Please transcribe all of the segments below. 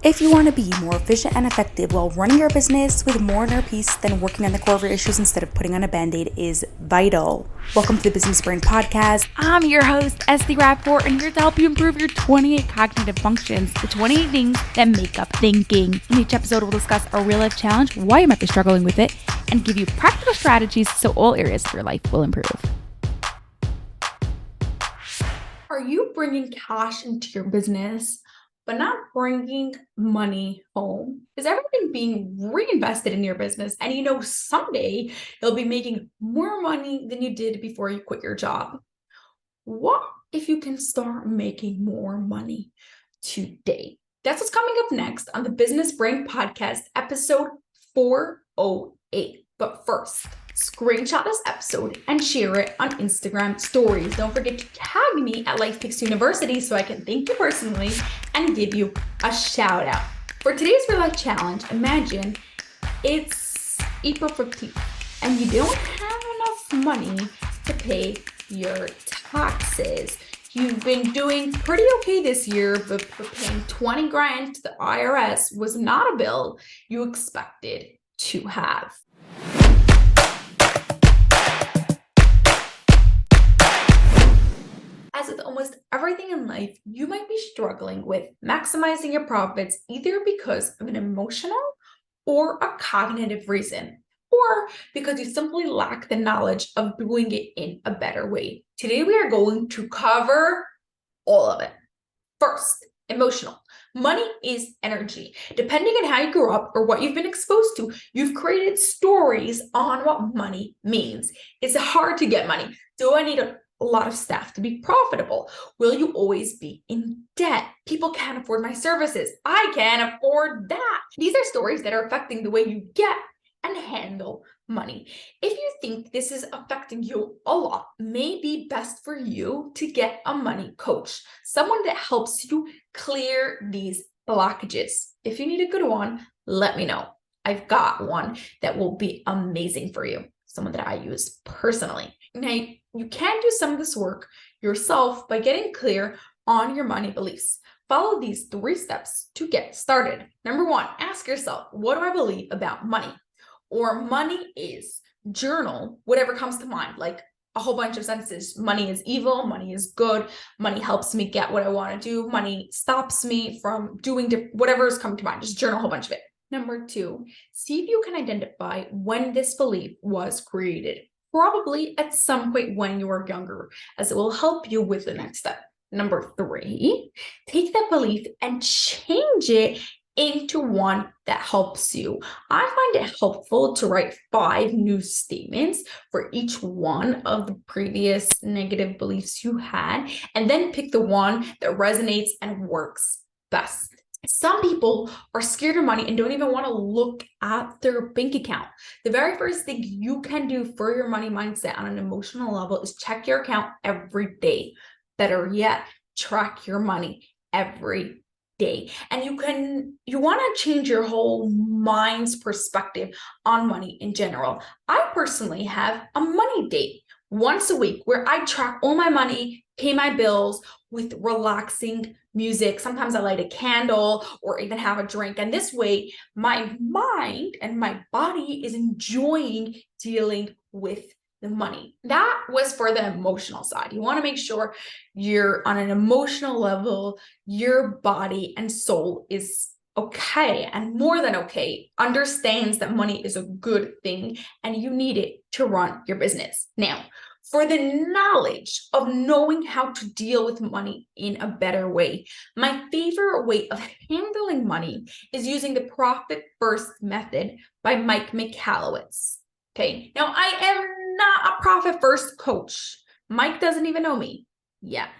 If you want to be more efficient and effective while running your business with more inner peace than working on the core of your issues instead of putting on a band-aid is vital. Welcome to the Business Brain Podcast. I'm your host, Esty Rapport, and here to help you improve your 28 cognitive functions, the 28 things that make up thinking. In each episode, we'll discuss a real-life challenge, why you might be struggling with it, and give you practical strategies so all areas of your life will improve. Are you bringing cash into your business, but not bringing money home? Is everything being reinvested in your business? And someday you'll be making more money than you did before you quit your job. What if you can start making more money today? That's what's coming up next on the Business Brain Podcast, episode 408. But first, screenshot this episode and share it on Instagram stories. Don't forget to tag me at Life Fix University so I can thank you personally and give you a shout out. For today's real life challenge, imagine it's April 15th and you don't have enough money to pay your taxes. You've been doing pretty okay this year, but paying 20 grand to the IRS was not a bill you expected to have. As with almost everything in life, you might be struggling with maximizing your profits either because of an emotional or a cognitive reason, or because you simply lack the knowledge of doing it in a better way. Today, we are going to cover all of it. First, emotional. Money is energy. Depending on how you grew up or what you've been exposed to, you've created stories on what money means. It's hard to get money. Do I need a lot of staff to be profitable? Will you always be in debt? People can't afford my services. I can't afford that. These are stories that are affecting the way you get and handle money. If you think this is affecting you a lot, may be best for you to get a money coach, someone that helps you clear these blockages. If you need a good one, let me know. I've got one that will be amazing for you, someone that I use personally. Now, you can do some of this work yourself by getting clear on your money beliefs. Follow these 3 steps to get started. Number 1, ask yourself, what do I believe about money? Or money is. Journal whatever comes to mind, like a whole bunch of sentences. Money is evil, money is good, money helps me get what I want to do, money stops me from doing whatever is coming to mind. Just journal a whole bunch of it. Number 2, see if you can identify when this belief was created. Probably at some point when you were younger, as it will help you with the next step. Number 3, take that belief and change it into one that helps you. I find it helpful to write 5 new statements for each one of the previous negative beliefs you had, and then pick the one that resonates and works best. Some people are scared of money and don't even want to look at their bank account. The very first thing you can do for your money mindset on an emotional level is check your account every day. Better yet, track your money every day. And you want to change your whole mind's perspective on money in general. I personally have a money date once a week where I track all my money, pay my bills with relaxing music. Sometimes I light a candle or even have a drink. And this way, my mind and my body is enjoying dealing with the money. That was for the emotional side. You want to make sure you're on an emotional level, your body and soul is okay, and more than okay, understands that money is a good thing and you need it to run your business. Now, for the knowledge of knowing how to deal with money in a better way, my favorite way of handling money is using the Profit First method by Mike Michalowicz. Okay, now I am not a Profit First coach. Mike doesn't even know me yet,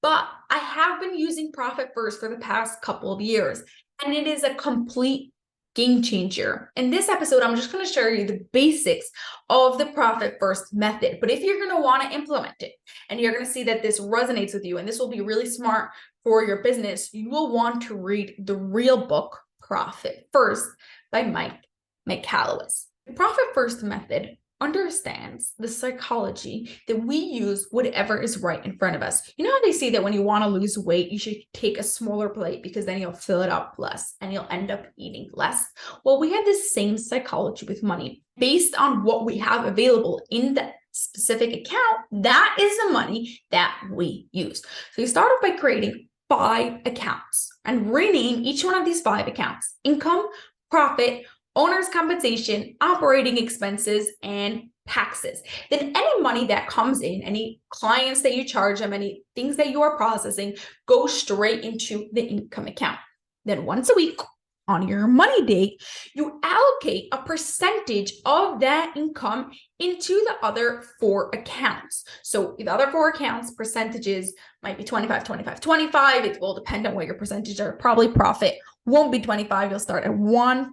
but I have been using Profit First for the past couple of years, and it is a complete game changer. In this episode, I'm just going to share you the basics of the Profit First method. But if you're going to want to implement it and you're going to see that this resonates with you and this will be really smart for your business, you will want to read the real book, Profit First by Mike Michalowicz. The Profit First method understands the psychology that we use whatever is right in front of us. You know how they say that when you want to lose weight, you should take a smaller plate because then you'll fill it up less and you'll end up eating less. Well, we have this same psychology with money. Based on what we have available in the specific account, that is the money that we use. So you start off by creating 5 accounts and rename each one of these 5 accounts: income, profit, owner's compensation, operating expenses, and taxes. Then any money that comes in, any clients that you charge them, any things that you are processing, go straight into the income account. Then once a week on your money date, you allocate a percentage of that income into the other 4 accounts. So the other 4 accounts, percentages might be 25, 25, 25. It will depend on what your percentages are. Probably profit won't be 25. You'll start at 1%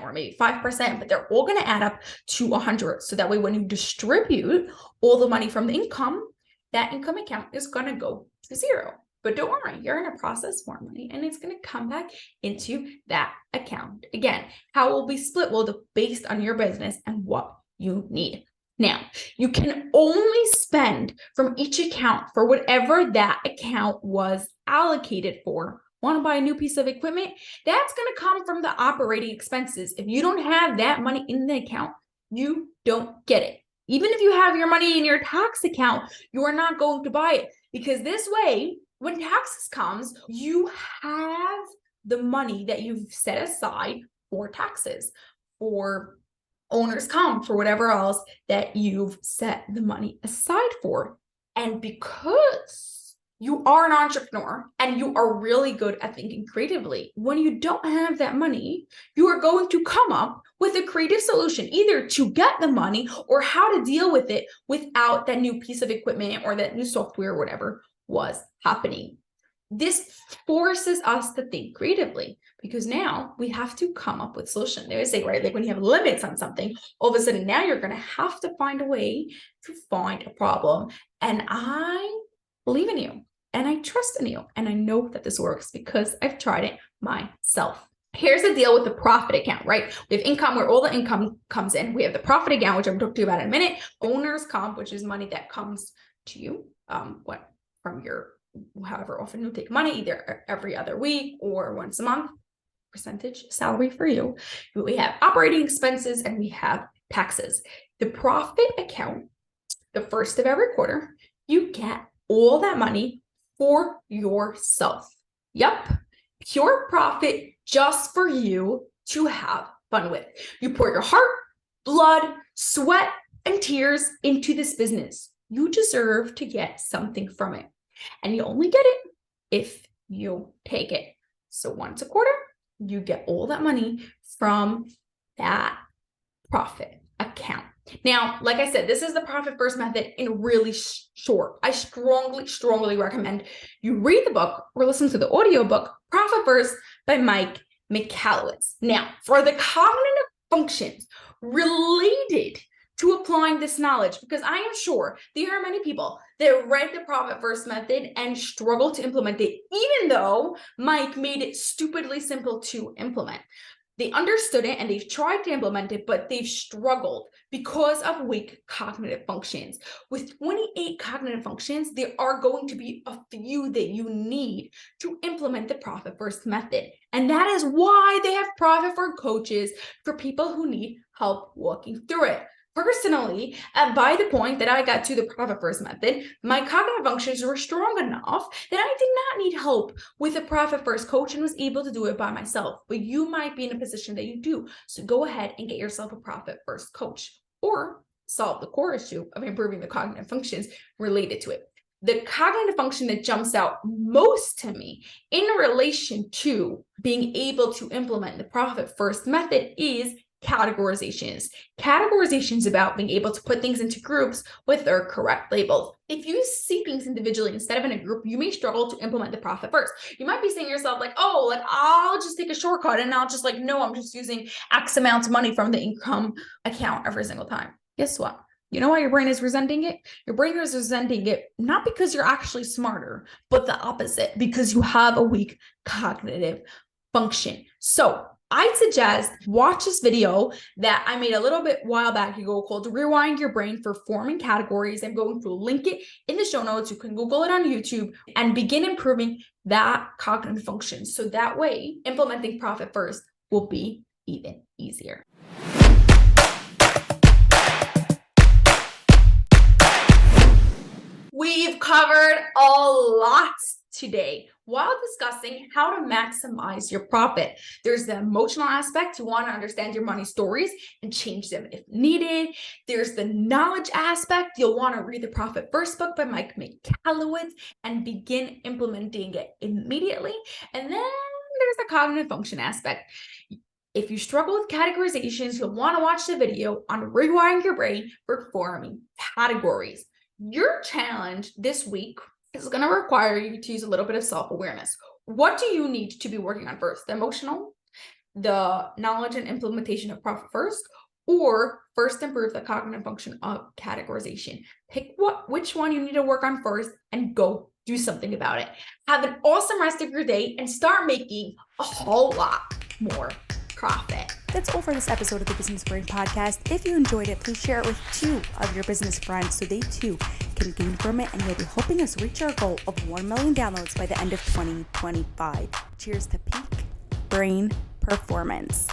or maybe 5%, but they're all going to add up to 100. So that way, when you distribute all the money from the income, that income account is going to go to 0. But don't worry, you're going to process more money and it's going to come back into that account. Again, how it will be split will be based on your business and what you need. Now, you can only spend from each account for whatever that account was allocated for. Want to buy a new piece of equipment? That's going to come from the operating expenses. If you don't have that money in the account, you don't get it. Even if you have your money in your tax account, you are not going to buy it, because this way, when taxes comes, you have the money that you've set aside for taxes, for owner's comp, for whatever else that you've set the money aside for. And because you are an entrepreneur and you are really good at thinking creatively, when you don't have that money, you are going to come up with a creative solution, either to get the money or how to deal with it without that new piece of equipment or that new software or whatever was happening. This forces us to think creatively, because now we have to come up with solutions. They always say, right, like when you have limits on something, all of a sudden now you're going to have to find a way to find a problem. And I believe in you and I trust in you. And I know that this works because I've tried it myself. Here's the deal with the profit account, right? We have income where all the income comes in. We have the profit account, which I'm going to talk to you about in a minute. Owner's comp, which is money that comes to you, from your, however often you take money, either every other week or once a month, percentage salary for you. We have operating expenses and we have taxes. The profit account, the first of every quarter, you get all that money for yourself. Yep, pure profit just for you to have fun with. You pour your heart, blood, sweat, and tears into this business. You deserve to get something from it. And you only get it if you take it. So once a quarter, you get all that money from that profit account. Now, like I said, this is the profit first method in really short. I strongly recommend you read the book or listen to the audiobook, Profit First by Mike Michalowicz. Now, for the cognitive functions related to applying this knowledge, because I am sure there are many people that read the Profit First method and struggle to implement it, even though Mike made it stupidly simple to implement. They understood it and they've tried to implement it, but they've struggled because of weak cognitive functions. With 28 cognitive functions, there are going to be a few that you need to implement the Profit First method. And that is why they have Profit for coaches for people who need help walking through it. Personally, by the point that I got to the Profit First method, my cognitive functions were strong enough that I did not need help with a Profit First coach and was able to do it by myself. But you might be in a position that you do. So go ahead and get yourself a Profit First coach or solve the core issue of improving the cognitive functions related to it. The cognitive function that jumps out most to me in relation to being able to implement the Profit First method is categorizations. Categorizations about being able to put things into groups with their correct labels. If you see things individually instead of in a group, you may struggle to implement the Profit First. You might be saying to yourself like, oh, like I'll just take a shortcut and I'll just no, I'm just using X amount of money from the income account every single time. Guess what? You know why your brain is resenting it? Your brain is resenting it not because you're actually smarter, but the opposite, because you have a weak cognitive function. So I'd suggest watch this video that I made a little bit while back ago called Rewiring Your Brain for Forming Categories. I'm going to link it in the show notes. You can Google it on YouTube and begin improving that cognitive function. So that way, implementing profit first will be even easier. We've covered a lot today while discussing how to maximize your profit. There's the emotional aspect. You want to understand your money stories and change them if needed. There's the knowledge aspect. You'll want to read the Profit First book by Mike Michalowicz and begin implementing it immediately. And then there's the cognitive function aspect. If you struggle with categorizations, you'll want to watch the video on rewiring your brain for forming categories. Your challenge this week is going to require you to use a little bit of self-awareness. What do you need to be working on first? The emotional, the knowledge and implementation of profit first, or first improve the cognitive function of categorization? Pick which one you need to work on first and go do something about it. Have an awesome rest of your day and start making a whole lot more profit. That's all for this episode of the Business Brain Podcast. If you enjoyed it, please share it with 2 of your business friends so they too can gain from it, and you'll be helping us reach our goal of 1 million downloads by the end of 2025. Cheers to peak brain performance.